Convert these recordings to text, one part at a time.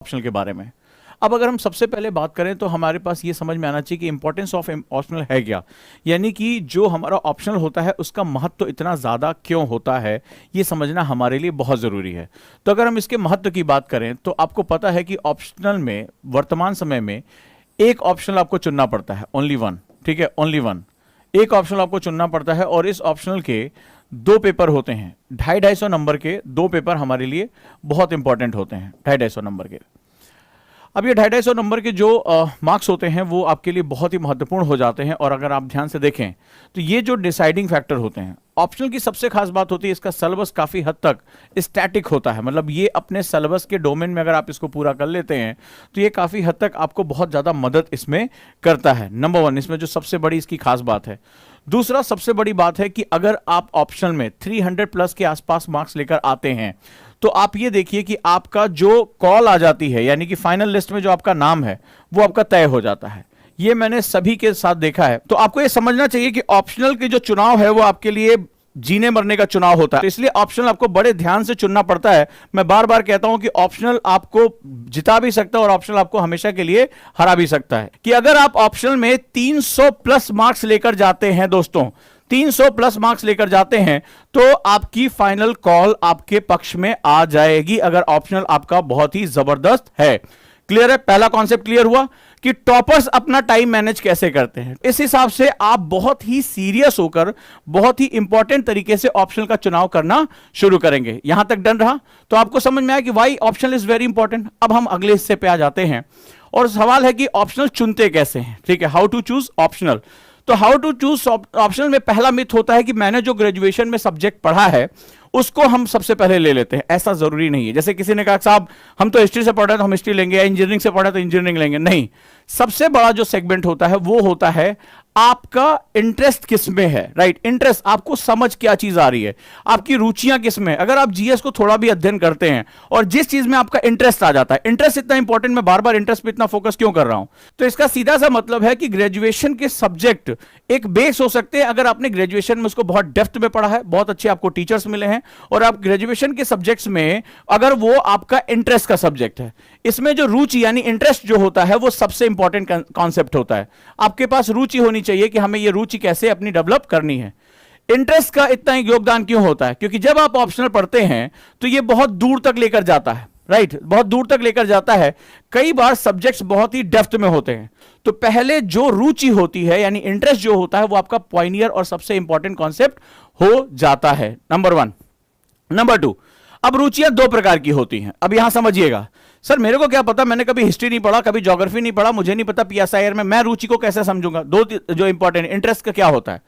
Optional के बारे में। अब अगर हम सबसे पहले बात करें तो हमारे पास ये समझ में आना चाहिए कि इंपॉर्टेंस ऑफ ऑप्शनल है क्या, यानी कि जो हमारा ऑप्शनल होता है उसका महत्व इतना ज़्यादा क्यों होता है, ये समझना हमारे लिए बहुत ज़रूरी है। तो अगर हम इसके महत्व की बात करें तो आपको पता है कि ऑप्शनल में वर्तमान समय में एक ऑप्शनल आपको चुनना पड़ता है, ओनली वन। ठीक है, ओनली वन, एक ऑप्शनल आपको चुनना पड़ता है और इस ऑप्शनल के दो पेपर होते हैं, 250-250 नंबर के दो पेपर हमारे लिए बहुत इंपॉर्टेंट होते हैं, 250-250 नंबर के। अब ये 250-250 नंबर के जो मार्क्स होते हैं वो आपके लिए बहुत ही महत्वपूर्ण हो जाते हैं। और अगर आप ध्यान से देखें तो ये जो डिसाइडिंग फैक्टर होते हैं, ऑप्शनल की सबसे खास बात होती है इसका सिलेबस काफ़ी हद तक स्टैटिक होता है। मतलब ये अपने सिलेबस के डोमेन में अगर आप इसको पूरा कर लेते हैं तो ये काफ़ी हद तक आपको बहुत ज़्यादा मदद इसमें करता है। नंबर वन, इसमें जो सबसे बड़ी इसकी खास बात है। दूसरा सबसे बड़ी बात है कि अगर आप ऑप्शनल में 300 प्लस के आसपास मार्क्स लेकर आते हैं तो आप ये देखिए कि आपका जो कॉल आ जाती है, यानी कि फाइनल लिस्ट में जो आपका नाम है वो आपका तय हो जाता है। ये मैंने सभी के साथ देखा है। तो आपको ये समझना चाहिए कि ऑप्शनल के जो चुनाव है वो आपके लिए जीने मरने का चुनाव होता है, तो इसलिए ऑप्शनल आपको बड़े ध्यान से चुनना पड़ता है। मैं बार बार कहता हूं कि ऑप्शनल आपको जिता भी सकता है और ऑप्शनल आपको हमेशा के लिए हरा भी सकता है। कि अगर आप ऑप्शनल में 300 प्लस मार्क्स लेकर जाते हैं दोस्तों, 300 प्लस मार्क्स लेकर जाते हैं तो आपकी फाइनल कॉल आपके पक्ष में आ जाएगी, अगर ऑप्शनल आपका बहुत ही जबरदस्त है। क्लियर है? पहला कॉन्सेप्ट क्लियर हुआ कि टॉपर्स अपना टाइम मैनेज कैसे करते हैं। इस हिसाब से आप बहुत ही सीरियस होकर बहुत ही इंपॉर्टेंट तरीके से ऑप्शनल का चुनाव करना शुरू करेंगे। यहां तक डन रहा तो आपको समझ में आया कि why optional is very important. अब हम अगले हिस्से पे आ जाते हैं और सवाल है कि ऑप्शनल चुनते कैसे हैं। ठीक है, हाउ टू चूज ऑप्शनल। तो हाउ टू चूज ऑप्शनल में पहला मिथ होता है कि मैंने जो ग्रेजुएशन में सब्जेक्ट पढ़ा है उसको हम सबसे पहले ले लेते हैं। ऐसा जरूरी नहीं है। जैसे किसी ने कहा साहब हम तो हिस्ट्री से पढ़ रहे हैं तो हम हिस्ट्री लेंगे, या इंजीनियरिंग से पढ़ रहे हैं तो इंजीनियरिंग लेंगे। नहीं, सबसे बड़ा जो सेगमेंट होता है वो होता है आपका इंटरेस्ट किस में है। राइट, इंटरेस्ट, आपको समझ क्या चीज आ रही है, आपकी रुचियां किस में। अगर आप जीएस को थोड़ा भी अध्ययन करते हैं और जिस चीज में आपका इंटरेस्ट आ जाता है, इंटरेस्ट इतना इंपॉर्टेंट, मैं बार बार इंटरेस्ट पे इतना फोकस क्यों कर रहा हूं, तो इसका सीधा सा मतलब है कि ग्रेजुएशन के सब्जेक्ट एक बेस हो सकते हैं। अगर आपने ग्रेजुएशन में उसको बहुत डेप्थ में पढ़ा है, बहुत अच्छे आपको टीचर्स मिले हैं और आप ग्रेजुएशन के सब्जेक्ट्स में अगर वो आपका इंटरेस्ट का सब्जेक्ट है, इसमें जो रुचि यानी इंटरेस्ट जो होता है वो सबसे इंपॉर्टेंट कॉन्सेप्ट होता है। आपके पास रुचि होनी चाहिए कि हमें ये रुचि कैसे अपनी डेवलप करनी है। इंटरेस्ट का इतना योगदान क्यों होता है? क्योंकि जब आप ऑप्शनल पढ़ते हैं तो ये बहुत दूर तक लेकर जाता है। राइट, बहुत दूर तक लेकर जाता है। कई बार सब्जेक्ट्स बहुत ही डेप्थ में होते हैं, तो पहले जो रुचि होती है यानी इंटरेस्ट जो होता है वो आपका पॉइनियर और सबसे इंपॉर्टेंट कॉन्सेप्ट हो जाता है। Number one. नंबर टू, अब रुचियां दो प्रकार की होती हैं। अब यहां समझिएगा, सर मेरे को क्या पता, मैंने कभी हिस्ट्री नहीं पढ़ा, कभी ज्योग्राफी नहीं पढ़ा, मुझे नहीं पता पीएसआईआर में मैं रुचि को कैसे समझूंगा। दो जो इंपॉर्टेंट, इंटरेस्ट का क्या होता है।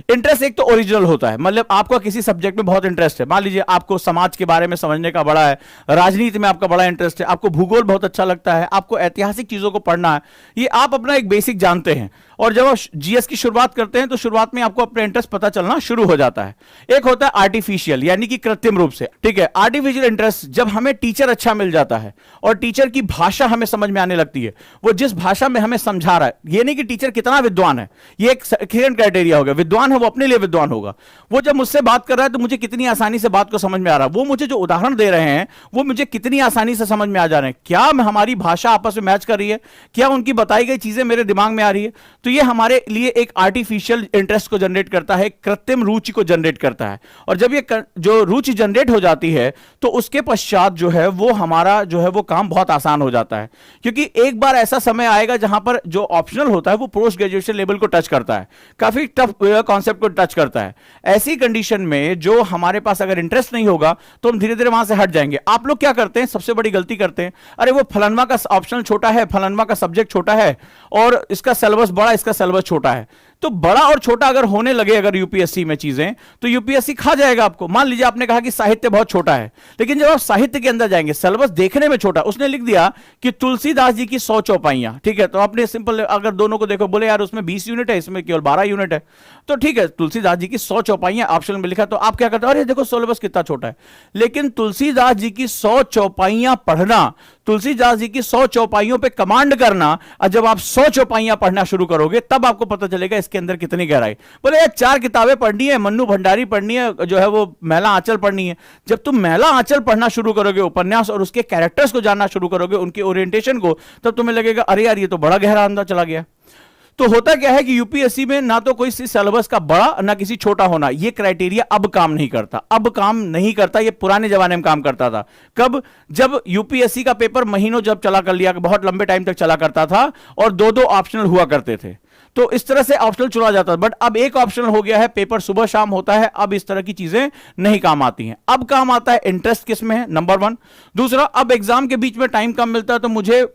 इंटरेस्ट एक तो ओरिजिनल होता है, मतलब आपको किसी सब्जेक्ट में बहुत इंटरेस्ट है। मान लीजिए आपको समाज के बारे में समझने का बड़ा है, राजनीति में आपका बड़ा इंटरेस्ट है, आपको भूगोल बहुत अच्छा लगता है, आपको ऐतिहासिक चीजों को पढ़ना है, ये आप अपना एक बेसिक जानते हैं। और जब आप जीएस की शुरुआत करते हैं तो शुरुआत में आपको अपना इंटरेस्ट पता चलना शुरू हो जाता है। एक होता है आर्टिफिशियल यानी कि कृत्रिम रूप से। ठीक है, आर्टिफिशियल इंटरेस्ट जब हमें टीचर अच्छा मिल जाता है और टीचर की भाषा हमें समझ में आने लगती है, वो जिस भाषा में हमें समझा रहा है, ये नहीं कि टीचर कितना विद्वान है, ये एक सेकंड क्राइटेरिया हो गया। विद्वान है वो अपने लिए विद्वान होगा, वो जब मुझसे बात कर रहा है तो मुझे कितनी आसानी से बात को समझ में आ रहा है, वो मुझे जो उदाहरण दे रहे हैं वो मुझे कितनी आसानी से समझ में आ जा रहे हैं, क्या हमारी भाषा आपस में मैच कर रही है, क्या उनकी बताई गई चीजें मेरे दिमाग में आ रही है। तो ये हमारे लिए एक आर्टिफिशियल इंटरेस्ट को जनरेट करता है, कृत्रिम रुचि को जनरेट करता है। और जब ये जो रुचि जनरेट हो जाती है तो उसके पश्चात जो है वो हमारा जो है वो काम बहुत आसान हो जाता है। क्योंकि एक बार ऐसा समय आएगा जहां पर जो ऑप्शनल होता है वो पोस्ट ग्रेजुएशन लेवल को टच करता है, काफी टफ कॉन्सेप्ट को टच करता है। ऐसी कंडीशन में जो हमारे पास अगर इंटरेस्ट नहीं होगा तो हम धीरे धीरे वहां से हट जाएंगे। आप लोग क्या करते हैं, सबसे बड़ी गलती करते हैं, अरे वो फलानवा का ऑप्शनल छोटा है, फलानवा का सब्जेक्ट छोटा है और इसका सिलेबस बड़ा, इसका सिलेबस छोटा है। तो बड़ा और छोटा अगर होने लगे अगर यूपीएससी में चीजें, तो यूपीएससी खा जाएगा आपको। मान लीजिए आपने कहा कि साहित्य बहुत छोटा है, लेकिन जब आप साहित्य के अंदर जाएंगे सिलेबस देखने में छोटा, उसने लिख दिया कि तुलसीदास जी की 100 चौपाइयां। ठीक है, तो आपने सिंपल अगर दोनों को देखो, बोले यार उसमें 20 यूनिट है, इसमें केवल 12 यूनिट है, तो ठीक है तुलसीदास जी की 100 चौपाइयां ऑप्शन में लिखा, तो आप क्या करते हो, अरे देखो सिलेबस कितना छोटा है। लेकिन तुलसीदास जी की 100 चौपाइयां पढ़ना, तुलसीदास जी की 100 चौपाइयों पे कमांड करना, और जब आप 100 चौपाइयां पढ़ना शुरू करोगे तब आपको पता चलेगा इसकी के अंदर कितनी गहराई। बोले यार 4 किताबें पढ़नी है, मन्नू भंडारी पढ़नी है, जो है वो मैला आंचल पढ़नी है। जब तुम मैला आंचल पढ़ना शुरू करोगे, उपन्यास, और उसके कैरेक्टर्स को जानना शुरू करोगे, उनके ओरिएंटेशन को, तब तुम्हें लगेगा अरे यार ये तो बड़ा गहरा अंदर चला गया। तो होता क्या है कि यूपीएससी में ना तो कोई सिलेबस का बड़ा ना किसी छोटा होना, ये क्राइटेरिया अब काम नहीं करता। अब काम नहीं करता, ये पुराने जमाने में काम करता था। कब? जब यूपीएससी का पेपर महीनों जब चला कर लिया, बहुत लंबे टाइम तक चला करता था, और 2-2 ऑप्शनल हुआ करते थे, तो इस तरह से ऑप्शनल चुना जाता था। बट अब एक ऑप्शनल हो गया है, पेपर सुबह शाम होता है, अब इस तरह की चीजें नहीं काम आती हैं। अब काम आता है इंटरेस्ट किस में है, नंबर 1। दूसरा, अब एग्जाम के बीच में टाइम कम मिलता है, तो मुझे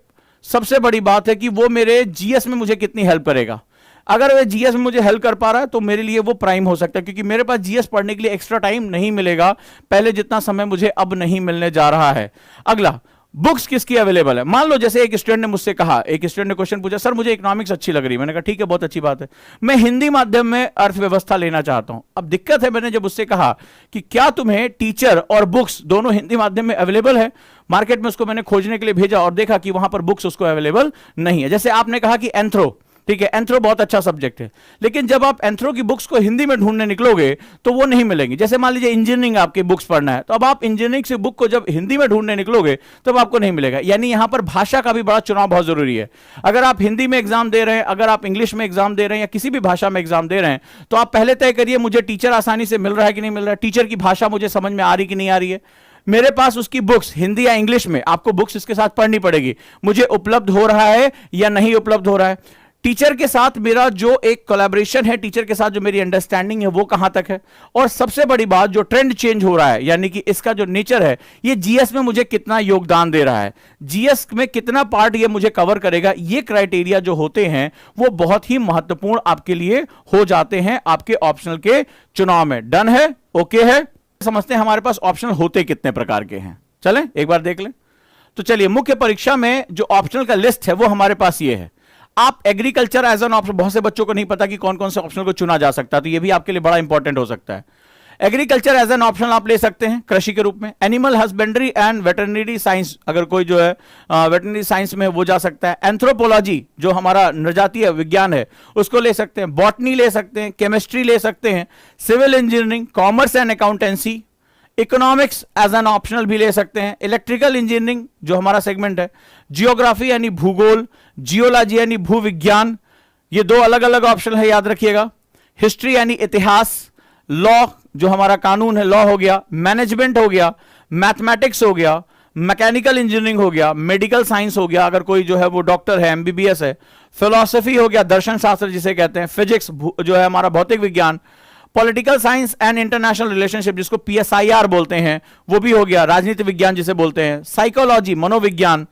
सबसे बड़ी बात है कि वो मेरे जीएस में मुझे कितनी हेल्प करेगा। अगर वो जीएस में मुझे हेल्प कर पा रहा है तो मेरे लिए वो प्राइम हो सकता है, क्योंकि मेरे पास जीएस पढ़ने के लिए एक्स्ट्रा टाइम नहीं मिलेगा, पहले जितना समय मुझे अब नहीं मिलने जा रहा है। अगला, बुक्स किसकी अवेलेबल है। मान लो जैसे एक स्टूडेंट ने मुझसे कहा, एक स्टूडेंट ने क्वेश्चन पूछा, सर मुझे इकोनॉमिक्स अच्छी लग रही है। मैंने कहा ठीक है, बहुत अच्छी बात है, मैं हिंदी माध्यम में अर्थव्यवस्था लेना चाहता हूं। अब दिक्कत है, मैंने जब उससे कहा कि क्या तुम्हें टीचर और बुक्स दोनों हिंदी माध्यम में अवेलेबल है, मार्केट में उसको मैंने खोजने के लिए भेजा और देखा कि वहां पर बुक्स उसको अवेलेबल नहीं है। जैसे आपने कहा कि एंथ्रो, ठीक है, एंथ्रो बहुत अच्छा सब्जेक्ट है, लेकिन जब आप एंथ्रो की बुक्स को हिंदी में ढूंढने निकलोगे तो वो नहीं मिलेंगी। जैसे मान लीजिए इंजीनियरिंग आपकी बुक्स पढ़ना है, तो अब आप इंजीनियरिंग से बुक को जब हिंदी में ढूंढने निकलोगे तब आपको नहीं मिलेगा। यानी यहां पर भाषा का भी बड़ा चुनाव बहुत जरूरी है। अगर आप हिंदी में एग्जाम दे रहे हैं, अगर आप इंग्लिश में एग्जाम दे रहे हैं, या किसी भी भाषा में एग्जाम दे रहे हैं, तो आप पहले तय करिए मुझे टीचर आसानी से मिल रहा है कि नहीं मिल रहा है, टीचर की भाषा मुझे समझ में आ रही कि नहीं आ रही है, मेरे पास उसकी बुक्स हिंदी या इंग्लिश में, आपको बुक्स इसके साथ पढ़नी पड़ेगी, मुझे उपलब्ध हो रहा है या नहीं उपलब्ध हो रहा है, टीचर के साथ मेरा जो एक कोलैबोरेशन है, टीचर के साथ जो मेरी अंडरस्टैंडिंग है वो कहां तक है, और सबसे बड़ी बात जो ट्रेंड चेंज हो रहा है, यानी कि इसका जो नेचर है, ये जीएस में मुझे कितना योगदान दे रहा है, जीएस में कितना पार्ट ये मुझे कवर करेगा। ये क्राइटेरिया जो होते हैं वो बहुत ही महत्वपूर्ण आपके लिए हो जाते हैं आपके ऑप्शनल के चुनाव में। डन है, ओके है। समझते हैं हमारे पास ऑप्शनल होते कितने प्रकार के हैं, चलें एक बार देख लें। तो चलिए, मुख्य परीक्षा में जो ऑप्शनल का लिस्ट है वो हमारे पास ये है। आप एग्रीकल्चर एज एन ऑप्शन, बहुत से बच्चों को नहीं पता कि कौन कौन से ऑप्शनल को चुना जा सकता है, तो ये भी आपके लिए बड़ा इंपॉर्टेंट हो सकता है। एग्रीकल्चर एज एन ऑप्शन आप ले सकते हैं कृषि के रूप में। Animal husbandry and veterinary science, अगर कोई जो है वेटरनरी साइंस में वो जा सकता है। एंथ्रोपोलॉजी जो हमारा नृजातीय विज्ञान है उसको ले सकते हैं। बॉटनी ले सकते हैं, केमिस्ट्री ले सकते हैं, civil engineering, commerce and accountancy, economics as an optional भी ले सकते हैं। इलेक्ट्रिकल इंजीनियरिंग जो हमारा सेगमेंट है, जियोग्राफी यानी भूगोल, जियोलॉजी यानी भूविज्ञान, ये 2 अलग अलग ऑप्शन है, याद रखिएगा। हिस्ट्री यानी इतिहास, लॉ जो हमारा कानून है, लॉ हो गया, मैनेजमेंट हो गया, मैथमेटिक्स हो गया, मैकेनिकल इंजीनियरिंग हो गया, मेडिकल साइंस हो गया, अगर कोई जो है वो डॉक्टर है, एमबीबीएस है, फिलॉसफी हो गया, दर्शन शास्त्र जिसे कहते हैं, फिजिक्स जो है हमारा भौतिक विज्ञान, political science and international relationship जिसको पीएसआईआर बोलते हैं वो भी हो गया, राजनीति विज्ञान जिसे बोलते हैं, साइकोलॉजी मनोविज्ञान,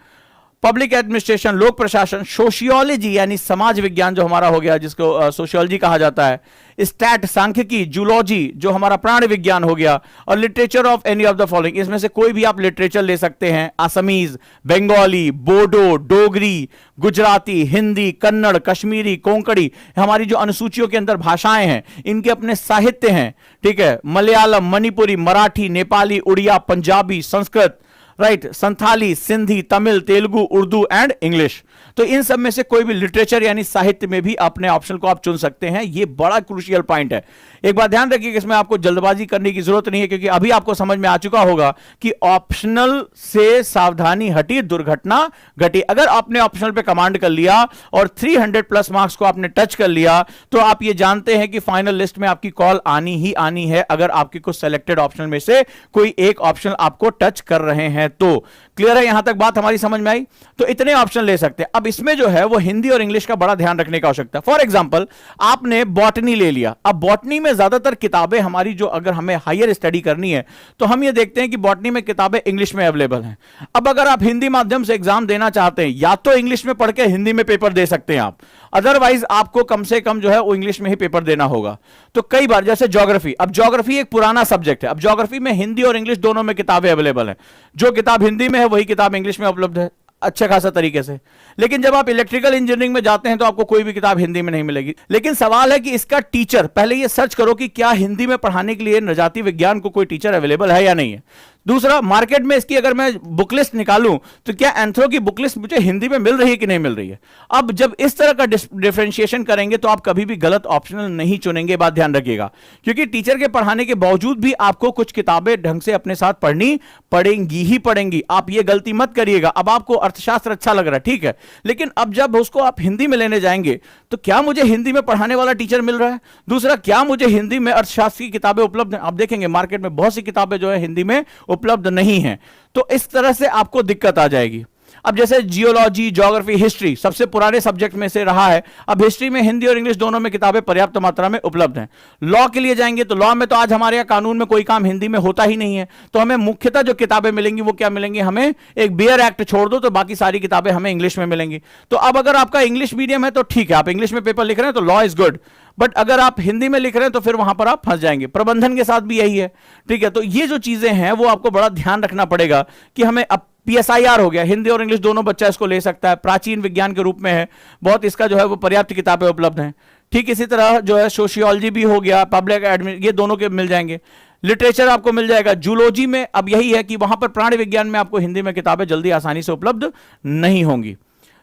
पब्लिक एडमिनिस्ट्रेशन लोक प्रशासन, सोशियोलॉजी यानी समाज विज्ञान जो हमारा हो गया जिसको सोशियोलॉजी कहा जाता है, स्टैट सांख्यिकी, जूलॉजी जो हमारा प्राणी विज्ञान हो गया, और literature of any of the following, इसमें से कोई भी आप लिटरेचर ले सकते हैं। असमीज, बंगाली, बोडो, डोगरी, गुजराती, हिंदी, कन्नड़, कश्मीरी, कोंकणी, हमारी जो अनुसूचियों के अंदर भाषाएं हैं इनके अपने साहित्य हैं, ठीक है। Malayalam, Manipuri, Marathi, Nepali, Oriya, Punjabi, Sanskrit, right, Santhali, Sindhi, Tamil, Telugu, Urdu and English. तो इन सब में से कोई भी लिटरेचर यानी साहित्य में भी अपने ऑप्शन को आप चुन सकते हैं। ये बड़ा क्रूशियल पॉइंट है। एक बात ध्यान रखिए कि इसमें आपको जल्दबाजी करने की जरूरत नहीं है, क्योंकि अभी आपको समझ में आ चुका होगा कि ऑप्शनल से सावधानी हटी, दुर्घटना घटी। अगर आपने ऑप्शनल पे कमांड कर लिया और 300 प्लस मार्क्स को आपने टच कर लिया तो आप ये जानते हैं कि फाइनल लिस्ट में आपकी कॉल आनी ही आनी है, अगर आपके कुछ सेलेक्टेड ऑप्शन में से कोई एक ऑप्शन आपको टच कर रहे हैं तो। क्लियर है, यहां तक बात हमारी समझ में आई? तो इतने ऑप्शन ले सकते हैं। अब इसमें जो है वो हिंदी और इंग्लिश का बड़ा ध्यान रखने की आवश्यकता है। फॉर एग्जांपल आपने बॉटनी ले लिया। अब बॉटनी में ज्यादातर किताबें हमारी जो अगर हमें हायर स्टडी करनी है तो हम ये देखते हैं कि बॉटनी में किताबें इंग्लिश में अवेलेबल हैं। अब अगर आप हिंदी माध्यम से एग्जाम देना चाहते हैं या तो इंग्लिश में पढ़ के हिंदी में पेपर दे सकते हैं आप, अदरवाइज आपको कम से कम जो है वो इंग्लिश में ही पेपर देना होगा। तो कई बार जैसे ज्योग्राफी, अब ज्योग्राफी एक पुराना सब्जेक्ट है, अब ज्योग्राफी में हिंदी और इंग्लिश दोनों में किताबें अवेलेबल हैं। जो किताब हिंदी में है वही किताब इंग्लिश में उपलब्ध है अच्छे खासा तरीके से। लेकिन जब आप इलेक्ट्रिकल इंजीनियरिंग में जाते हैं तो आपको कोई भी किताब हिंदी में नहीं मिलेगी। लेकिन सवाल है कि इसका टीचर, पहले ये सर्च करो कि क्या हिंदी में पढ़ाने के लिए नृजाति विज्ञान को कोई टीचर अवेलेबल है या नहीं है। दूसरा, मार्केट में इसकी अगर मैं बुक लिस्ट निकालूं तो क्या एंथ्रो की बुक लिस्ट मुझे हिंदी में मिल रही है कि नहीं मिल रही है। अब जब इस तरह का डिफरेंशिएशन करेंगे तो आप कभी भी गलत ऑप्शनल नहीं चुनेंगे, बात ध्यान रखिएगा, क्योंकि टीचर के पढ़ाने के बावजूद भी आपको कुछ किताबें ढंग से अपने साथ पढ़नी पड़ेंगी ही पड़ेंगी। आप ये गलती मत करिएगा। अब आपको अर्थशास्त्र अच्छा लग रहा है, ठीक है, लेकिन अब जब उसको आप हिंदी में लेने जाएंगे तो क्या मुझे हिंदी में पढ़ाने वाला टीचर मिल रहा है, दूसरा क्या मुझे हिंदी में अर्थशास्त्र की किताबें उपलब्ध हैं। आप देखेंगे मार्केट में बहुत सी किताबें जो है हिंदी में उपलब्ध नहीं है, तो इस तरह से आपको दिक्कत आ जाएगी। अब जैसे जियोलॉजी, ज्योग्राफी, हिस्ट्री सबसे पुराने सब्जेक्ट में से रहा है, अब हिस्ट्री में हिंदी और इंग्लिश दोनों में किताबें पर्याप्त मात्रा में उपलब्ध हैं। लॉ के लिए जाएंगे तो लॉ में तो आज हमारे यहाँ कानून में कोई काम हिंदी में होता ही नहीं है, तो हमें मुख्यतः जो किताबें मिलेंगी वो क्या मिलेंगी, हमें एक बेयर एक्ट छोड़ दो तो बाकी सारी किताबें हमें इंग्लिश में मिलेंगी। तो अब अगर आपका इंग्लिश मीडियम है तो ठीक है, आप इंग्लिश में पेपर लिख रहे हैं तो लॉ इज गुड, बट अगर आप हिंदी में लिख रहे हैं तो फिर वहां पर आप फंस जाएंगे। प्रबंधन के साथ भी यही है, ठीक है। तो ये जो चीजें हैं वो आपको बड़ा ध्यान रखना पड़ेगा कि हमें अब PSIR हो गया, हिंदी और इंग्लिश दोनों बच्चा इसको ले सकता है, प्राचीन विज्ञान के रूप में है, बहुत इसका जो है वो पर्याप्त किताबें उपलब्ध हैं। ठीक इसी तरह जो है सोशियोलॉजी भी हो गया, पब्लिक एडमिन, ये दोनों के मिल जाएंगे। लिटरेचर आपको मिल जाएगा। जूलॉजी में अब यही है कि वहां पर प्राणी विज्ञान में आपको हिंदी में किताबें जल्दी आसानी से उपलब्ध नहीं होंगी,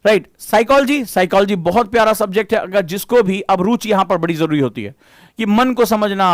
राइट। साइकोलॉजी बहुत प्यारा सब्जेक्ट है, अगर जिसको भी, अब रुचि यहां पर बड़ी जरूरी होती है कि मन को समझना,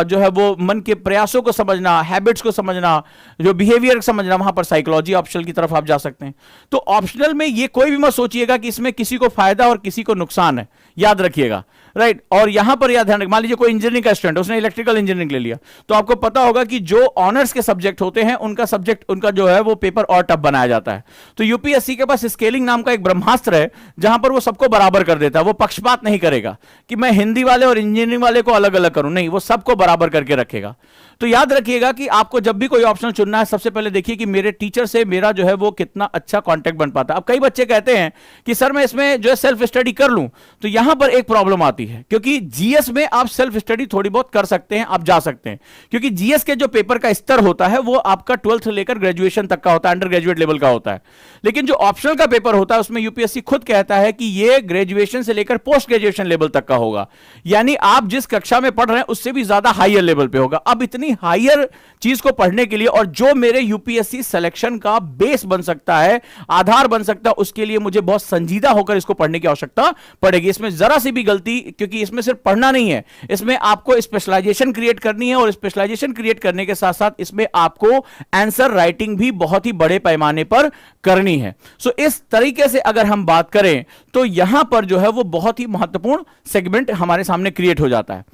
जो है वो मन के प्रयासों को समझना, हैबिट्स को समझना, जो बिहेवियर समझना, वहां पर साइकोलॉजी ऑप्शनल की तरफ आप जा सकते हैं। तो ऑप्शनल में ये कोई भी मत सोचिएगा कि इसमें किसी को फायदा और किसी को नुकसान है, याद रखिएगा, राइट। और यहां पर याद ध्यान रखिए, मान लीजिए कोई इंजीनियरिंग का स्टूडेंट, उसने इलेक्ट्रिकल इंजीनियरिंग ले लिया, तो आपको पता होगा कि जो ऑनर्स के सब्जेक्ट होते हैं उनका जो है वो पेपर और टफ बनाया जाता है। तो यूपीएससी के पास स्केलिंग नाम का एक ब्रह्मास्त्र है जहां पर वो सबको बराबर कर देता है, वो पक्षपात नहीं करेगा कि मैं हिंदी वाले और इंजीनियरिंग वाले को अलग अलग करूं, नहीं, वो सबको बराबर करके रखेगा। तो याद रखिएगा कि आपको जब भी कोई ऑप्शन चुनना है, सबसे पहले देखिए कि मेरे टीचर से मेरा जो है वो कितना अच्छा कांटेक्ट बन पाता है। अब कई बच्चे कहते हैं कि सर मैं इसमें जो है सेल्फ स्टडी कर लूं, तो यहां पर एक प्रॉब्लम आती है, क्योंकि जीएस में आप सेल्फ स्टडी थोड़ी बहुत कर सकते हैं, आप जा सकते हैं, क्योंकि जीएस के जो पेपर का स्तर होता है वो आपका 12th से लेकर ग्रेजुएशन तक का होता है, अंडर ग्रेजुएट लेवल का होता है। लेकिन जो ऑप्शनल का पेपर होता है उसमें यूपीएससी खुद कहता है कि ये ग्रेजुएशन से लेकर पोस्ट ग्रेजुएशन लेवल तक का होगा, यानी आप जिस कक्षा में पढ़ रहे हैं उससे भी ज्यादा हायर लेवल पे होगा। अब इतनी हायर चीज को पढ़ने के लिए, और जो मेरे यूपीएससी सिलेक्शन का बेस बन सकता है, आधार बन सकता है, उसके लिए मुझे बहुत संजीदा होकर इसको पढ़ने की आवश्यकता पड़ेगी। इसमें जरा सी भी गलती, क्योंकि इसमें सिर्फ पढ़ना नहीं है, इसमें आपको स्पेशलाइजेशन क्रिएट करनी है, और स्पेशलाइजेशन क्रिएट करने के साथ साथ इसमें आपको आंसर राइटिंग भी बहुत ही बड़े पैमाने पर करनी है। सो इस तरीके से अगर हम बात करें तो यहां पर जो है वो बहुत ही महत्वपूर्ण सेगमेंट हमारे सामने क्रिएट हो जाता है।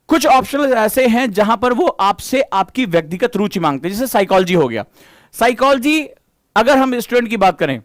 कुछ ऑप्शनल ऐसे हैं जहां पर वो आपसे आपकी व्यक्तिगत रुचि मांगते हैं, जैसे साइकोलॉजी हो गया। साइकोलॉजी अगर हम स्टूडेंट की बात करें,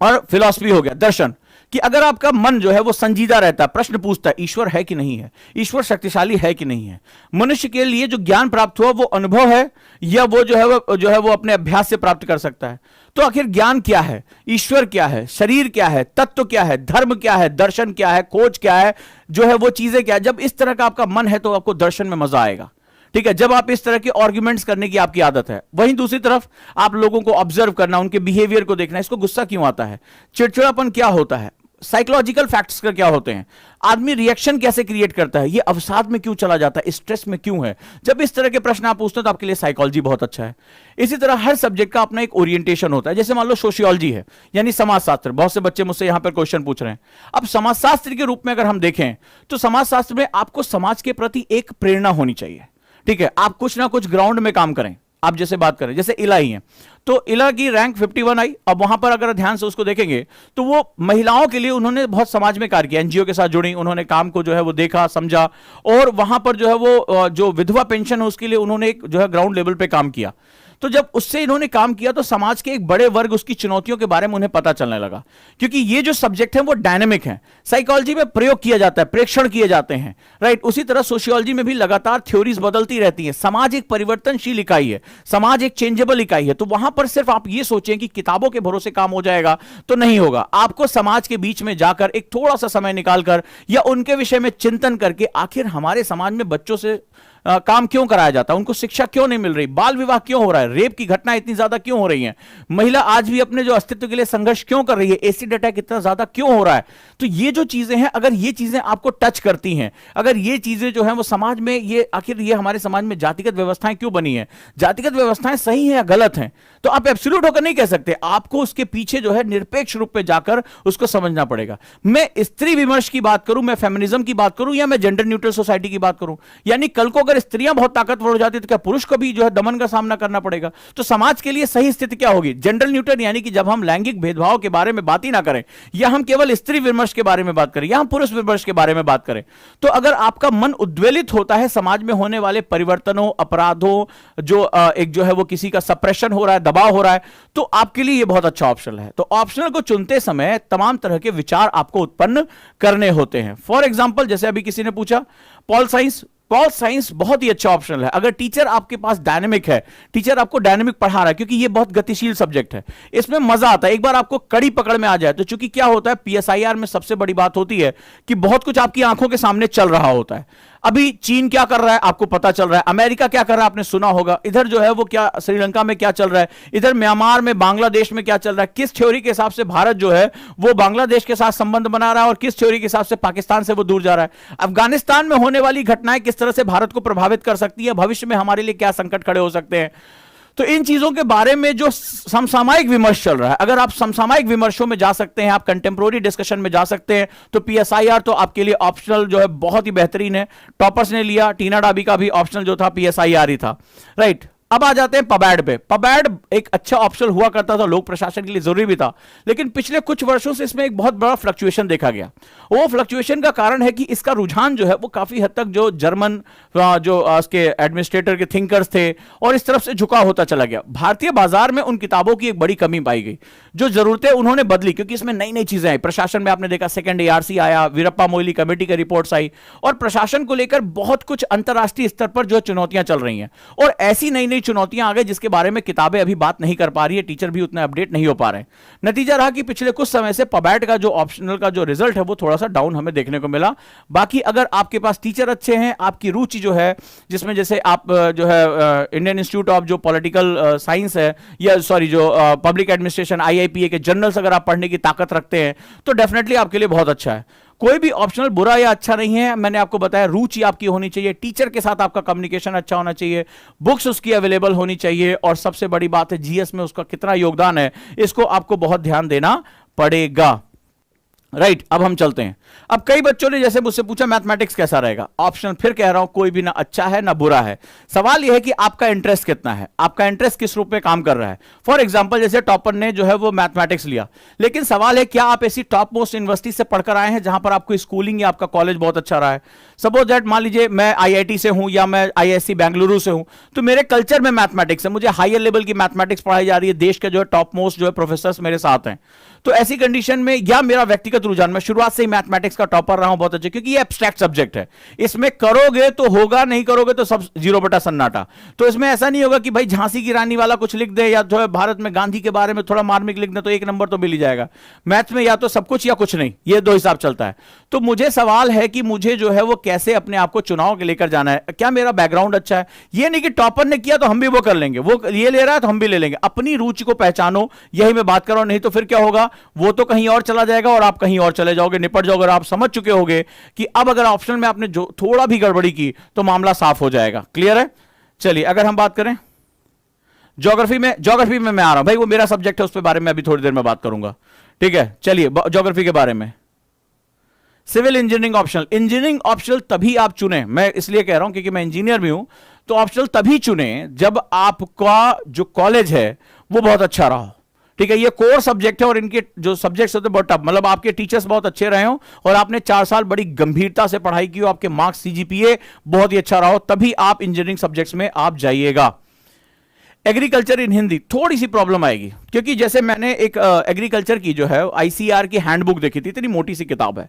और फिलॉसफी हो गया, दर्शन, कि अगर आपका मन जो है वो संजीदा रहता है, प्रश्न पूछता है ईश्वर है कि नहीं है, ईश्वर शक्तिशाली है कि नहीं है, मनुष्य के लिए जो ज्ञान प्राप्त हुआ वो अनुभव है या वो जो है वो अपने अभ्यास से प्राप्त कर सकता है। तो आखिर ज्ञान क्या है, ईश्वर क्या है, शरीर क्या है, तत्व क्या है, धर्म क्या है, दर्शन क्या है, खोज क्या है, जो है वो चीजें क्या है। जब इस तरह का आपका मन है तो आपको दर्शन में मजा आएगा, ठीक है, जब आप इस तरह के आर्गुमेंट्स करने की आपकी आदत है। वहीं दूसरी तरफ आप लोगों को ऑब्जर्व करना, उनके बिहेवियर को देखना, इसको गुस्सा क्यों आता है, चिड़चिड़ापन क्या होता है, साइकोलॉजिकल फैक्ट्स का क्या होते हैं, आदमी रिएक्शन कैसे क्रिएट करता है, ये अवसाद में क्यों चला जाता है, स्ट्रेस में क्यों है। जब इस तरह के प्रश्न आप पूछते हैं तो आपके लिए साइकोलॉजी बहुत अच्छा है। इसी तरह हर सब्जेक्ट का अपना एक ओरिएंटेशन होता है। जैसे मान लो सोशियोलॉजी है यानी समाजशास्त्र, बहुत से बच्चे मुझसे यहां पर क्वेश्चन पूछ रहे हैं। अब समाजशास्त्र के रूप में अगर हम देखें तो समाजशास्त्र में आपको समाज के प्रति एक प्रेरणा होनी चाहिए, ठीक है, आप कुछ ना कुछ ग्राउंड में काम करें। आप जैसे बात करें, जैसे इला ही है, तो इला की रैंक 51 आई। अब वहां पर अगर ध्यान से उसको देखेंगे तो वो महिलाओं के लिए उन्होंने बहुत समाज में कार्य किया, एनजीओ के साथ जुड़ी, उन्होंने काम को जो है वो देखा, समझा, और वहां पर जो है वो जो विधवा पेंशन है उसके लिए उन्होंने एक जो है ग्राउंड लेवल पे काम किया। तो जब उससे इन्होंने काम किया तो समाज के एक बड़े वर्ग, उसकी चुनौतियों के बारे में उन्हें पता चलने लगा, क्योंकि ये जो सब्जेक्ट है वो डायनेमिक है, साइकोलॉजी में प्रयोग किया जाता है, प्रेक्षण किए जाते हैं, राइट। उसी तरह सोशियोलॉजी में भी लगातार थ्योरीज बदलती रहती हैं। समाज एक परिवर्तनशील इकाई है, समाज एक चेंजेबल इकाई है। तो वहां पर सिर्फ आप ये सोचें कि किताबों के भरोसे काम हो जाएगा तो नहीं होगा। आपको समाज के बीच में जाकर एक थोड़ा सा समय निकालकर या उनके विषय में चिंतन करके, आखिर हमारे समाज में बच्चों से काम क्यों कराया जाता है, उनको शिक्षा क्यों नहीं मिल रही, बाल विवाह क्यों हो रहा है, रेप की घटना इतनी ज्यादा क्यों हो रही है, महिला आज भी अपने जो अस्तित्व के लिए संघर्ष क्यों कर रही है, एसिड अटैक इतना ज्यादा क्यों हो रहा है। तो ये जो चीजें हैं, अगर ये चीजें आपको टच करती हैं, अगर ये चीजें जो है वो समाज में, ये आखिर ये हमारे समाज में जातिगत व्यवस्थाएं क्यों बनी है, जातिगत व्यवस्थाएं सही है या गलत हैं, तो आप एब्सोल्यूट होकर नहीं कह सकते, आपको उसके पीछे जो है निरपेक्ष रूप में जाकर उसको समझना पड़ेगा। मैं स्त्री विमर्श की बात करूं, मैं फेमिनिज्म की बात करूं, या मैं जेंडर न्यूट्रल सोसाइटी की बात करूं, यानी कल को अगर स्त्रियां बहुत ताकतवर हो जाती तो क्या पुरुष को भी जो है दमन का सामना करना पड़ेगा। तो समाज के लिए सही स्थिति क्या होगी, जेंडर न्यूट्रल, यानी कि जब हम लैंगिक भेदभाव के बारे में बात ही ना करें, या हम केवल स्त्री विमर्श के बारे में बात करें, या हम पुरुष विमर्श के बारे में बात करें, तो अगर आपका मन उद्वेलित होता है समाज में होने वाले परिवर्तनों, अपराधों, जो एक जो है वो किसी का सप्रेशन हो रहा है, दबाव हो रहा है, तो आपके लिए ये बहुत अच्छा ऑप्शन है। तो ऑप्शनल को चुनते समय तमाम तरह के विचार आपको उत्पन्न करने होते हैं। फॉर एग्जाम्पल, जैसे अभी किसी ने पूछा पॉल साइंस, पॉल साइंस बहुत ही अच्छा ऑप्शनल है। अगर टीचर आपके पास डायनेमिक है, टीचर आपको डायनेमिक पढ़ा रहा है, क्योंकि ये बहुत गतिशील सब्जेक्ट है, इसमें मजा आता है। एक बार आपको कड़ी पकड़ में आ जाए तो, चूंकि क्या होता है पीएसआईआर में सबसे बड़ी बात होती है कि बहुत कुछ आपकी आंखों के सामने चल रहा होता है। अभी चीन क्या कर रहा है आपको पता चल रहा है, अमेरिका क्या कर रहा है आपने सुना होगा, इधर जो है वो क्या श्रीलंका में क्या चल रहा है, इधर म्यांमार में, बांग्लादेश में क्या चल रहा है, किस थ्योरी के हिसाब से भारत जो है वो बांग्लादेश के साथ संबंध बना रहा है और किस थ्योरी के हिसाब से पाकिस्तान से वो दूर जा रहा है। अफगानिस्तान में होने वाली घटनाएं किस तरह से भारत को प्रभावित कर सकती है, भविष्य में हमारे लिए क्या संकट खड़े हो सकते हैं। तो इन चीजों के बारे में जो समसामयिक विमर्श चल रहा है, अगर आप समसामयिक विमर्शों में जा सकते हैं, आप कंटेम्प्रोरी डिस्कशन में जा सकते हैं, तो पीएसआईआर तो आपके लिए ऑप्शनल जो है बहुत ही बेहतरीन है। टॉपर्स ने लिया, टीना डाबी का भी ऑप्शनल जो था पीएसआईआर ही था, राइट। अब आ जाते हैं पबैड पे। पबैड एक अच्छा ऑप्शन हुआ करता था, लोक प्रशासन के लिए जरूरी भी था, लेकिन पिछले कुछ वर्षों से इसमें एक बहुत बड़ा फ्लक्चुएशन देखा गया। वो फ्लक्चुएशन का कारण है कि इसका रुझान जो है वो काफी हद तक जो जर्मन जो उसके एडमिनिस्ट्रेटर के थिंकर्स थे और इस तरफ से झुका होता चला गया। भारतीय बाजार में उन किताबों की एक बड़ी कमी पाई गई, जो जरूरतें उन्होंने बदली, क्योंकि इसमें नई नई चीजें आई। प्रशासन में आपने देखा सेकंड एआरसी आया, वीरप्पा मोइली कमेटी की रिपोर्ट्स आई, और प्रशासन को लेकर बहुत कुछ अंतरराष्ट्रीय स्तर पर जो चुनौतियां चल रही हैं, और ऐसी नई चुनौतियां आ गई जिसके बारे में किताबें अभी बात नहीं कर पा रही है, टीचर भी उतना अपडेट नहीं हो पा रहे हैं। नतीजा रहा कि पिछले कुछ समय से पबैट का जो ऑप्शनल का जो रिजल्ट है वो थोड़ा सा डाउन हमें देखने को मिला। बाकी अगर आपके पास टीचर अच्छे हैं, आपकी रुचि जो है जिसमें जैसे आप जो है इंडियन इंस्टीट्यूट ऑफ जो पॉलिटिकल साइंस है, या सॉरी जो पब्लिक एडमिनिस्ट्रेशन आईआईपीए के जर्नल्स अगर आप पढ़ने की ताकत रखते हैं, तो डेफिनेटली आपके लिए बहुत अच्छा है। कोई भी ऑप्शनल बुरा या अच्छा नहीं है, मैंने आपको बताया रुचि आपकी होनी चाहिए, टीचर के साथ आपका कम्युनिकेशन अच्छा होना चाहिए, बुक्स उसकी अवेलेबल होनी चाहिए, और सबसे बड़ी बात है जीएस में उसका कितना योगदान है, इसको आपको बहुत ध्यान देना पड़ेगा। राइट, अब हम चलते हैं। अब कई बच्चों ने जैसे मुझसे पूछा मैथमेटिक्स कैसा रहेगा। ऑप्शन फिर कह रहा हूं, कोई भी ना अच्छा है ना बुरा है, सवाल यह है कि आपका इंटरेस्ट कितना है, आपका इंटरेस्ट किस रूप में काम कर रहा है। फॉर एग्जांपल, जैसे टॉपर ने जो है वो मैथमेटिक्स लिया, लेकिन सवाल है क्या आप ऐसी टॉप मोस्ट यूनिवर्सिटी से पढ़कर आए हैं जहां पर आपको स्कूलिंग या आपका कॉलेज बहुत अच्छा रहा है। सपोज दैट, मान लीजिए मैं आईआईटी से हूं या मैं आईआईएससी बेंगलुरु से हूं, तो मेरे कल्चर में मैथमेटिक्स है, मुझे हायर लेवल की मैथमेटिक्स पढ़ाई जा रही है, देश के जो है टॉप मोस्ट जो है प्रोफेसर मेरे साथ हैं। तो ऐसी कंडीशन में, या मेरा व्यक्तिगत रुझान, मैं शुरुआत से ही मैथमेटिक्स का टॉपर रहा हूं बहुत अच्छे, क्योंकि ये एब्स्ट्रैक्ट सब्जेक्ट है, इसमें करोगे तो होगा, नहीं करोगे तो सब जीरो बटा सन्नाटा। तो इसमें ऐसा नहीं होगा कि भाई झांसी की रानी वाला कुछ लिख दे या जो है भारत में गांधी के बारे में थोड़ा मार्मिक लिख दे तो एक नंबर तो मिल ही जाएगा। मैथ्स में या तो सब कुछ या कुछ नहीं, ये दो हिसाब चलता है। तो मुझे सवाल है कि मुझे जो है वो कैसे अपने आप को चुनाव के लेकर जाना है, क्या मेरा बैकग्राउंड अच्छा है। ये नहीं कि टॉपर ने किया तो हम भी वो कर लेंगे, वो ये ले रहा है तो हम भी ले लेंगे। अपनी रुचि को पहचानो, यही मैं बात कर रहा हूं, नहीं तो फिर क्या होगा, वो तो कहीं और चला जाएगा और आप कहीं और चले जाओगे, निपट जाओगे, और आप समझ चुके होगे कि अब अगर ऑप्शनल में आपने जो थोड़ा भी गड़बड़ी की तो मामला साफ हो जाएगा। क्लियर है? चलिए, अगर हम बात करें ज्योग्राफी में मैं आ रहा हूं भाई, वो मेरा सब्जेक्ट है, उस पे बारे में अभी थोड़ी देर में बात करूंगा। ठीक है, चलिए ज्योग्राफी के बारे में। Civil engineering optional, engineering optional तभी आप चुने, मैं इसलिए कह रहा हूं क्योंकि मैं इंजीनियर भी हूं, तो ऑप्शनल तभी चुने जब आपका जो कॉलेज है वो बहुत अच्छा रहा हो। ठीक है, ये कोर सब्जेक्ट है और इनके जो सब्जेक्ट्स होते हैं बहुत टफ, मतलब आपके टीचर्स बहुत अच्छे रहे हो और आपने 4 साल बड़ी गंभीरता से पढ़ाई की हो, आपके मार्क्स सीजीपीए बहुत ही अच्छा रहा हो, तभी आप इंजीनियरिंग सब्जेक्ट्स में आप जाइएगा। एग्रीकल्चर इन हिंदी थोड़ी सी प्रॉब्लम आएगी, क्योंकि जैसे मैंने एक एग्रीकल्चर की जो है आईसीआर की हैंडबुक देखी थी, इतनी मोटी सी किताब है,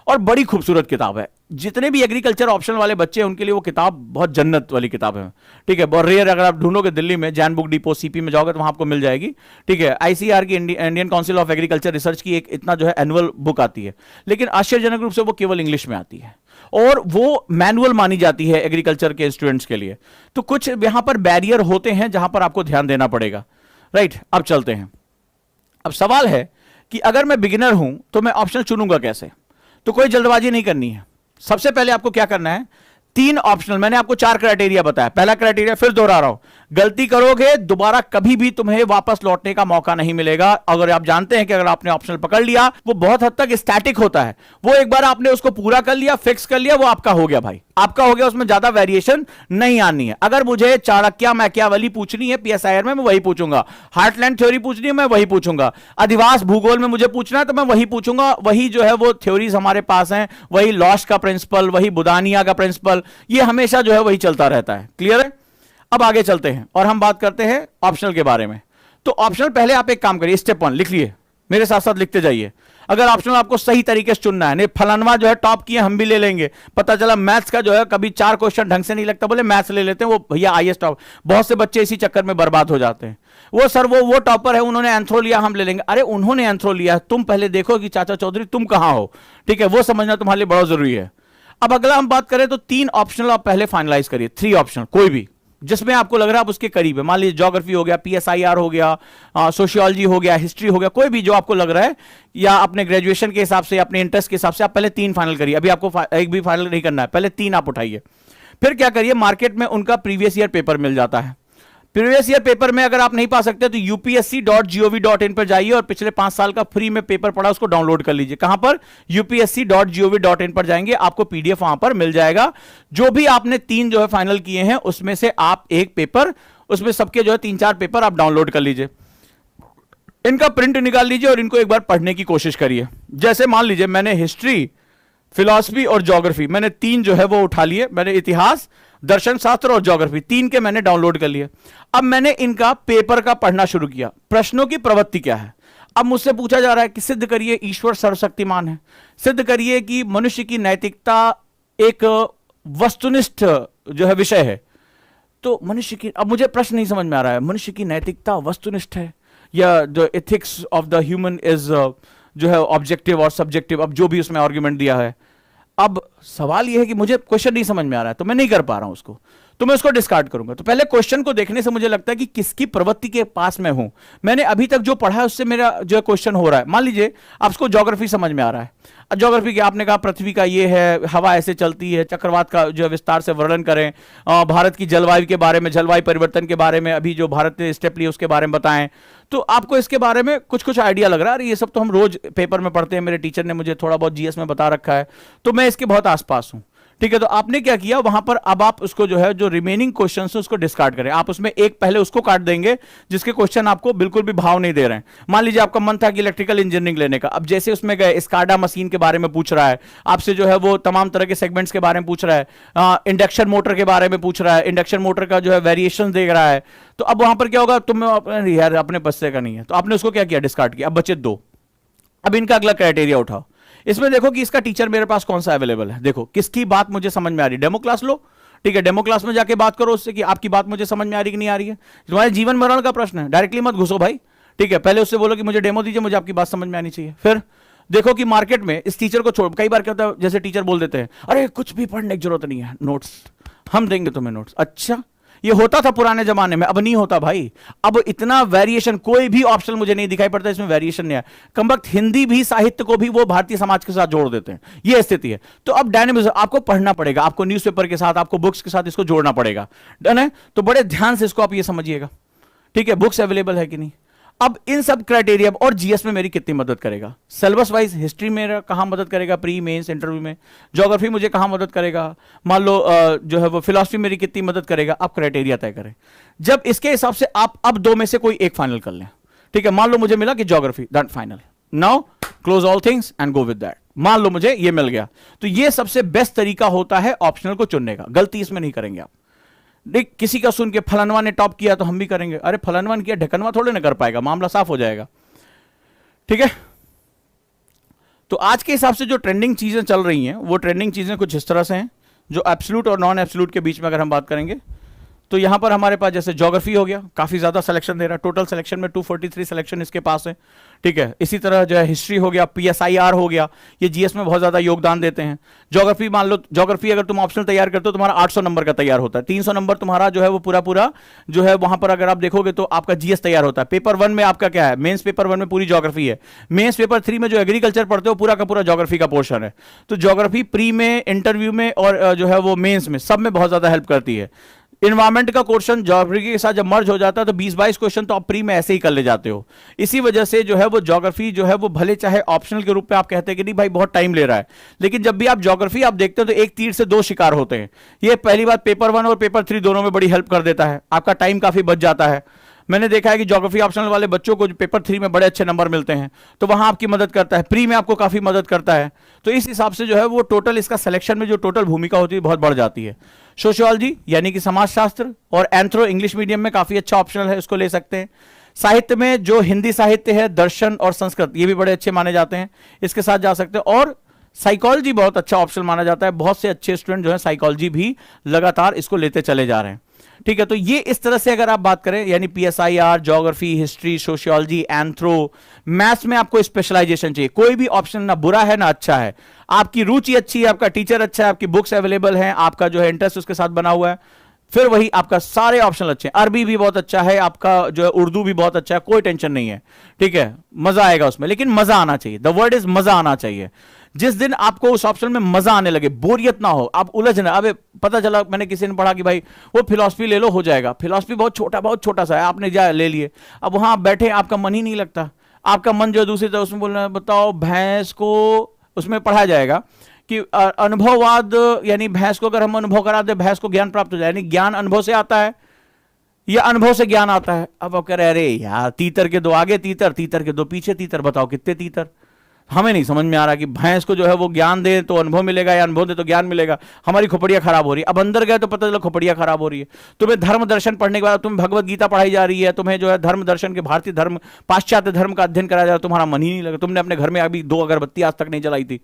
और बड़ी खूबसूरत किताब है। जितने भी एग्रीकल्चर ऑप्शन वाले बच्चे हैं उनके लिए वो किताब बहुत जन्नत वाली किताब है। ठीक है, बहुत रेयर, अगर आप ढूंढोगे दिल्ली में जैन बुक डिपो सीपी में जाओगे तो वहां आपको मिल जाएगी। ठीक है, आईसीआर की Indian council of agriculture research की एक इतना जो है एनुअल बुक आती है, लेकिन आश्चर्यजनक रूप से वो केवल इंग्लिश में आती है और वो मैनुअल मानी जाती है एग्रीकल्चर के स्टूडेंट्स के लिए। तो कुछ यहां पर बैरियर होते हैं जहां पर आपको ध्यान देना पड़ेगा। राइट, अब चलते हैं। अब सवाल है कि अगर मैं बिगिनर हूं तो मैं ऑप्शन चुनूंगा कैसे। तो कोई जल्दबाजी नहीं करनी है। सबसे पहले आपको क्या करना है, 3 ऑप्शनल, मैंने आपको 4 क्राइटेरिया बताया। पहला क्राइटेरिया फिर दोहरा रहा हूं, गलती करोगे दोबारा कभी भी तुम्हें वापस लौटने का मौका नहीं मिलेगा। अगर आप जानते हैं कि अगर आपने ऑप्शनल पकड़ लिया, वो बहुत हद तक स्टैटिक होता है, वो एक बार आपने उसको पूरा कर लिया, फिक्स कर लिया, वो आपका हो गया भाई, आपका हो गया, उसमें ज्यादा वेरिएशन नहीं आनी है। अगर मुझे चाणक्य मैकियावेली पूछनी है पीएसआईआर में, मैं वही पूछूंगा। हार्टलैंड थ्योरी पूछनी है, मैं वही पूछूंगा। अधिवास भूगोल में मुझे पूछना है तो मैं वही पूछूंगा। वही जो है वो थ्योरीज हमारे पास हैं, वही लॉश का प्रिंसिपल, वही बुदानिया का प्रिंसिपल, ये हमेशा जो है वही चलता रहता है। क्लियर है? अब आगे चलते हैं और हम बात करते हैं ऑप्शनल के बारे में। तो ऑप्शनल पहले आप एक काम करिए, स्टेप 1 लिख लिए, मेरे साथ साथ लिखते जाइए। अगर ऑप्शनल आपको सही तरीके से चुनना है, नहीं फलानवा जो है टॉप किए हम भी ले लेंगे, पता चला मैथ्स का जो है कभी 4 क्वेश्चन ढंग से नहीं लगता, बोले मैथ्स ले लेते हैं, वो भैया आईएएस टॉप, बहुत से बच्चे इसी चक्कर में बर्बाद हो जाते हैं। वो सर वो टॉपर है, उन्होंने एंथ्रो लिया, हम ले लेंगे। अरे उन्होंने एंथ्रो लिया, तुम पहले देखो कि चाचा चौधरी तुम कहां हो। ठीक है, वो समझना तुम्हारे लिए बड़ा जरूरी है। अब अगला हम बात करें तो 3 ऑप्शनल आप पहले फाइनलाइज करिए, 3 ऑप्शनल, कोई भी जिसमें आपको लग रहा है आप उसके करीब है। मान लीजिए ज्योग्राफी हो गया, पीएसआईआर हो गया, सोशियोलॉजी हो गया, हिस्ट्री हो गया, कोई भी जो आपको लग रहा है, या अपने ग्रेजुएशन के हिसाब से, अपने इंटरेस्ट के हिसाब से, आप पहले 3 फाइनल करिए। अभी आपको एक भी फाइनल नहीं करना है, पहले 3 आप उठाइए। फिर क्या करिए, मार्केट में उनका प्रीवियस ईयर पेपर मिल जाता है। प्रीवियस ईयर पेपर में अगर आप नहीं पा सकते तो upsc.gov.in पर जाइए और पिछले 5 साल का फ्री में पेपर पड़ा उसको डाउनलोड कर लीजिए। कहां पर? upsc.gov.in पर जाएंगे, आपको पीडीएफ वहां पर मिल जाएगा। जो भी आपने 3 जो है फाइनल किए हैं उसमें से आप एक पेपर, उसमें सबके जो है 3-4 पेपर आप डाउनलोड कर लीजिए, इनका प्रिंट निकाल लीजिए और इनको एक बार पढ़ने की कोशिश करिए। जैसे मान लीजिए मैंने हिस्ट्री, फिलॉसफी और ज्योग्राफी, मैंने 3 जो है वो उठा लिए। मैंने इतिहास, दर्शन शास्त्र और ज्योग्राफी 3 के मैंने डाउनलोड कर लिए। अब मैंने इनका पेपर का पढ़ना शुरू किया। प्रश्नों की प्रवृत्ति क्या है? अब मुझसे पूछा जा रहा है कि सिद्ध करिए ईश्वर सर्वशक्तिमान है, सिद्ध करिए कि मनुष्य की नैतिकता एक वस्तुनिष्ठ जो है विषय है। तो मनुष्य की, अब मुझे प्रश्न नहीं समझ में आ रहा है, मनुष्य की नैतिकता वस्तुनिष्ठ है या the ethics of the human is जो है ऑब्जेक्टिव और सब्जेक्टिव, अब जो भी उसमें आर्ग्यूमेंट दिया है। अब सवाल यह है कि मुझे क्वेश्चन नहीं समझ में आ रहा है तो मैं नहीं कर पा रहा हूं उसको, तो मैं उसको डिस्कार्ड करूंगा। तो पहले क्वेश्चन को देखने से मुझे लगता है कि किसकी प्रवृत्ति के पास मैं हूं, मैंने अभी तक जो पढ़ा है उससे मेरा जो क्वेश्चन हो रहा है। मान लीजिए आपको ज्योग्राफी समझ में आ रहा है, ज्योग्राफी की आपने कहा पृथ्वी का ये है, हवा ऐसे चलती है, चक्रवात का जो विस्तार से वर्णन करें, भारत की जलवायु के बारे में, जलवायु परिवर्तन के बारे में, अभी जो भारत ने स्टेप लिया उसके बारे में बताएं। तो आपको इसके बारे में कुछ कुछ आइडिया लग रहा है, अरे ये सब तो हम रोज पेपर में पढ़ते हैं, मेरे टीचर ने मुझे थोड़ा बहुत जीएस में बता रखा है, तो मैं इसके बहुत आसपास हूं। ठीक है, तो आपने क्या किया वहां पर, अब आप उसको जो है जो रिमेनिंग क्वेश्चन है उसको डिस्कार्ड करें। आप उसमें एक पहले उसको काट देंगे जिसके क्वेश्चन आपको बिल्कुल भी भाव नहीं दे रहे हैं। मान लीजिए आपका मन था कि इलेक्ट्रिकल इंजीनियरिंग लेने का, अब जैसे उसमें गए स्काडा मशीन के बारे में पूछ रहा है आपसे, जो है वो तमाम तरह के सेगमेंट्स के बारे में पूछ रहा है, इंडक्शन मोटर के बारे में पूछ रहा है, इंडक्शन मोटर का जो है वेरिएशन देख रहा है। तो अब वहां पर क्या होगा, तुम यार अपने बस्ते का नहीं है, तो आपने उसको क्या किया, डिस्कार्ड किया। अब बचे 2। अब इनका अगला क्राइटेरिया उठाओ, इसमें देखो कि इसका टीचर मेरे पास कौन सा अवेलेबल है। देखो किसकी बात मुझे समझ में आ रही है, डेमो क्लास लो। ठीक है, डेमो क्लास में जाके बात करो उससे कि आपकी बात मुझे समझ में आ रही कि नहीं आ रही है। तुम्हारे जीवन मरण का प्रश्न है, डायरेक्टली मत घुसो भाई। ठीक है, पहले उससे बोलो कि मुझे डेमो दीजिए, मुझे आपकी बात समझ में आनी चाहिए। फिर देखो कि मार्केट में इस टीचर को छोड़, कई बार क्या होता है, जैसे टीचर बोल देते हैं अरे कुछ भी पढ़ने की जरूरत नहीं है, नोट्स हम देंगे तुम्हें नोट्स। अच्छा, ये होता था पुराने जमाने में, अब नहीं होता भाई। अब इतना वेरिएशन, कोई भी ऑप्शन मुझे नहीं दिखाई पड़ता इसमें वेरिएशन नहीं है। कमबख्त हिंदी भी, साहित्य को भी वो भारतीय समाज के साथ जोड़ देते हैं, ये स्थिति है। तो अब डायनेमिज्म आपको पढ़ना पड़ेगा, आपको न्यूज़पेपर के साथ, आपको बुक्स के साथ इसको जोड़ना पड़ेगा। डन है? तो बड़े ध्यान से इसको आप ये समझिएगा। ठीक है, बुक्स अवेलेबल है कि नहीं। अब इन सब क्राइटेरिया और जीएस में मेरी कितनी मदद करेगा, सिलेबस वाइज हिस्ट्री मेरा कहां मदद करेगा, प्री मेंस इंटरव्यू में, ज्योग्राफी मुझे कहां मदद करेगा, मान लो जो है वो फिलॉसफी मेरी कितनी मदद करेगा। आप क्राइटेरिया तय करें, जब इसके हिसाब से आप अब 2 में से कोई एक फाइनल कर लें। ठीक है, मान लो मुझे मिला कि geography, that final, now close all things and go with that. मान लो मुझे ये मिल गया, तो ये सबसे बेस्ट तरीका होता है ऑप्शनल को चुनने का। गलती इसमें नहीं करेंगे आप। देख किसी का सुन के फलानवा ने टॉप किया तो हम भी करेंगे, अरे फलानवा ने किया, ढकनवा थोड़े ना कर पाएगा, मामला साफ हो जाएगा। ठीक है, तो आज के हिसाब से जो ट्रेंडिंग चीजें चल रही हैं वो ट्रेंडिंग चीजें कुछ इस तरह से हैं, जो एब्सोल्यूट और नॉन एब्सोल्यूट के बीच में अगर हम बात करेंगे तो यहां पर हमारे पास जैसे ज्योग्राफी हो गया, काफी ज्यादा सिलेक्शन दे रहा है, टोटल सिलेक्शन में 243 सिलेक्शन इसके पास है, ठीक है। इसी तरह जो है हिस्ट्री हो गया, पीएसआईआर हो गया, ये जीएस में बहुत ज्यादा योगदान देते हैं। ज्योग्राफी मान लो, ज्योग्राफी अगर तुम ऑप्शनल तैयार करते हो तुम्हारा 800 नंबर का तैयार होता है, 300 नंबर तुम्हारा जो है वो पूरा पूरा जो है वहां पर अगर आप देखोगे तो आपका जीएस तैयार होता है। पेपर 1 में आपका क्या है, मेंस पेपर 1 में पूरी ज्योग्राफी है, मेंस पेपर 3 में जो एग्रीकल्चर पढ़ते हो पूरा का पूरा ज्योग्राफी का पोर्शन है। तो ज्योग्राफी प्री में, इंटरव्यू में और जो है वो मेंस में, सब में बहुत ज्यादा हेल्प करती है। इन्वायरमेंट का क्वेश्चन ज्योग्राफी के साथ जब मर्ज हो जाता है तो 20-22 क्वेश्चन तो आप प्री में ऐसे ही कर ले जाते हो। इसी वजह से जो है वो ज्योग्राफी जो है वो भले चाहे ऑप्शनल के रूप में आप कहते हैं कि नहीं भाई बहुत टाइम ले रहा है, लेकिन जब भी आप ज्योग्राफी आप देखते हो तो एक तीर से दो शिकार होते हैं। ये पहली बात, पेपर 1 और पेपर 3 दोनों में बड़ी हेल्प कर देता है, आपका टाइम काफी बच जाता है। मैंने देखा है कि ज्योग्राफी ऑप्शनल वाले बच्चों को जो पेपर 3 में बड़े अच्छे नंबर मिलते हैं, तो वहां आपकी मदद करता है, प्री में आपको काफी मदद करता है। तो इस हिसाब से जो है वो टोटल इसका सिलेक्शन में जो टोटल भूमिका होती है बहुत बढ़ जाती है। सोशियोलॉजी यानी कि समाजशास्त्र और एंथ्रो इंग्लिश मीडियम में काफी अच्छा ऑप्शनल है, इसको ले सकते हैं। साहित्य में जो हिंदी साहित्य है, दर्शन और संस्कृत, ये भी बड़े अच्छे माने जाते हैं, इसके साथ जा सकते हैं। और साइकोलॉजी बहुत अच्छा ऑप्शन माना जाता है, बहुत से अच्छे स्टूडेंट जो है साइकोलॉजी भी लगातार इसको लेते चले जा रहे हैं, ठीक है। तो ये इस तरह से अगर आप बात करें, यानी PSIR, geography, history, sociology, anthro, maths में आपको स्पेशलाइजेशन चाहिए। कोई भी ऑप्शन ना बुरा है ना अच्छा है, आपकी रुचि अच्छी है, आपका टीचर अच्छा है, आपकी बुक्स अवेलेबल हैं, आपका जो है इंटरेस्ट उसके साथ बना हुआ है, फिर वही आपका सारे ऑप्शन अच्छे हैं। अरबी भी बहुत अच्छा है आपका, जो है उर्दू भी बहुत अच्छा है, कोई टेंशन नहीं है, ठीक है, मजा आएगा उसमें। लेकिन मजा आना चाहिए, द वर्ड इज मजा आना चाहिए। जिस दिन आपको उस ऑप्शन में मजा आने लगे, बोरियत ना हो, आप उलझ ना, अबे पता चला मैंने किसी ने पढ़ा कि भाई वो फिलॉसफी ले लो हो जाएगा, फिलॉसफी बहुत छोटा सा है, आपने जा ले लिए, अब वहां आप बैठे आपका मन ही नहीं लगता, आपका मन जो है दूसरी तरफ उसमें बोल रहा है, बताओ भैंस को उसमें पढ़ा जाएगा कि अनुभववाद, यानी भैंस को अगर हम अनुभव करा दे भैंस को ज्ञान प्राप्त हो जाए, यानी ज्ञान अनुभव से आता है या अनुभव से ज्ञान आता है। अब आप कह रहे अरे यार, तीतर के दो आगे तीतर, तीतर के दो पीछे तीतर, बताओ कितने तीतर। हमें नहीं समझ में आ रहा कि भैंस को जो है वो ज्ञान दे तो अनुभव मिलेगा या अनुभव दे तो ज्ञान मिलेगा। हमारी खोपड़ियां खराब हो रही है, अब अंदर गए तो पता चला खोपड़ियां खराब हो रही है। तुम्हें धर्म दर्शन पढ़ने के बाद तुम्हें भगवत गीता पढ़ाई जा रही है, तुम्हें जो है धर्म दर्शन के भारतीय धर्म, पाश्चात्य धर्म का अध्ययन कराया जा रहा है, तुम्हारा मन ही नहीं लगा, तुमने अपने घर में अभी 2 अगरबत्ती आज तक नहीं जलाई थी,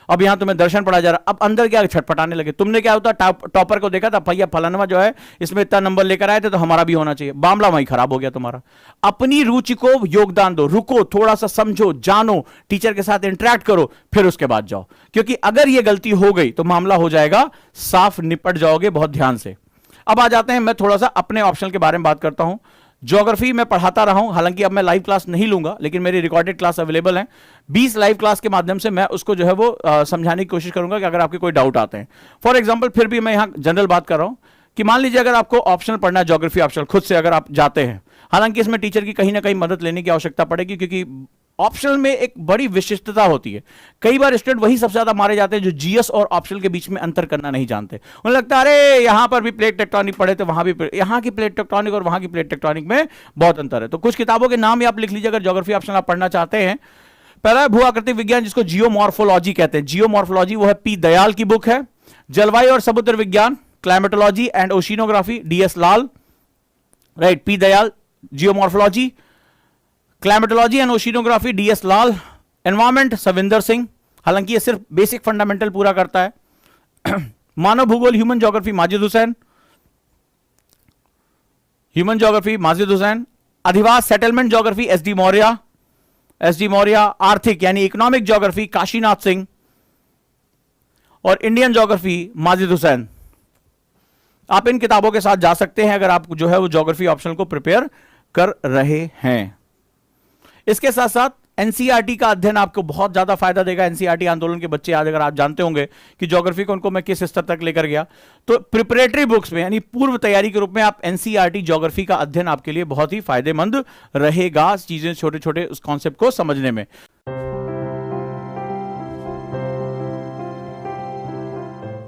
अब यहां तुम्हें दर्शन पढ़ा जा रहा, अब अंदर क्या छटपटाने लगे। तुमने क्या होता, टॉपर को देखा था, भैया फलाना जो है इसमें इतना नंबर लेकर आए थे तो हमारा भी होना चाहिए, मामला वहीं खराब हो गया तुम्हारा। अपनी रुचि को योगदान दो, रुको, थोड़ा सा समझो, जानो, टीचर के साथ इंटरेक्ट करो, फिर उसके बाद जाओ, क्योंकि अगर यह गलती हो गई तो मामला हो जाएगा साफ, निपट जाओगे बहुत ध्यान से। अब आ जाते हैं, मैं थोड़ा सा अपने ऑप्शनल के बारे में बात करता हूं। ज्योग्राफी मैं पढ़ाता रहा हूं, हालांकि अब मैं लाइव क्लास नहीं लूंगा, लेकिन मेरी रिकॉर्डेड क्लास अवेलेबल है। 20 लाइव क्लास के माध्यम से मैं उसको जो है वो समझाने की कोशिश करूंगा कि अगर आपके कोई डाउट आते हैं। फॉर एग्जांपल, फिर भी मैं यहां जनरल बात कर रहा हूं कि मान लीजिए अगर आपको ऑप्शनल पढ़ना है, ज्योग्राफी ऑप्शनल खुद से अगर आप जाते हैं, हालांकि इसमें टीचर की कहीं ना कहीं मदद लेने की आवश्यकता पड़ेगी, क्योंकि ऑप्शनल में एक बड़ी विशिष्टता होती है। कई बार स्टूडेंट वही सबसे ज्यादा मारे जाते हैं जो जीएस और ऑप्शनल के बीच में अंतर करना नहीं जानते। उन्हें लगता है अरे यहां पर भी प्लेट टेक्टोनिक पढ़े तो वहां भी, यहां की प्लेट टेक्टोनिक और वहां की प्लेट टेक्टोनिक में बहुत अंतर है। तो कुछ किताबों के नाम आप लिख लीजिए अगर ज्योग्राफी ऑप्शनल आप पढ़ना चाहते हैं। पहला है भू-आकृतिक विज्ञान, जिसको जियोमॉर्फोलॉजी कहते हैं, जियोमॉर्फोलॉजी, वो है पी दयाल की बुक है। जलवायु और समुद्र विज्ञान, climatology and oceanography, DS Lal, right, P Dayal, geomorphology, climatology and oceanography, DS Lal. Environment, Savinder Singh, हालांकि ये सिर्फ बेसिक फंडामेंटल पूरा करता है। मानव भूगोल, human geography, Majid Hussain, human geography Majid Hussain. अधिवास सेटलमेंट ज्योग्राफी, एसडी मौर्य। आर्थिक यानी इकोनॉमिक ज्योग्राफी, काशीनाथ सिंह। और इंडियन ज्योग्राफी, माजिद हुसैन। आप इन किताबों के साथ जा सकते हैं अगर आप जो है वो ज्योग्राफी ऑप्शनल को प्रिपेयर कर रहे हैं। इसके साथ साथ एनसीईआरटी का अध्ययन आपको बहुत ज्यादा फायदा देगा। एनसीईआरटी आंदोलन के बच्चे आज अगर आप जानते होंगे कि ज्योग्राफी को उनको मैं किस स्तर तक लेकर गया, तो प्रिपरेटरी बुक्स में यानी पूर्व तैयारी के रूप में आप एनसीईआरटी ज्योग्राफी का अध्ययन आपके लिए बहुत ही फायदेमंद रहेगा, चीजें छोटे छोटे उस कॉन्सेप्ट को समझने में।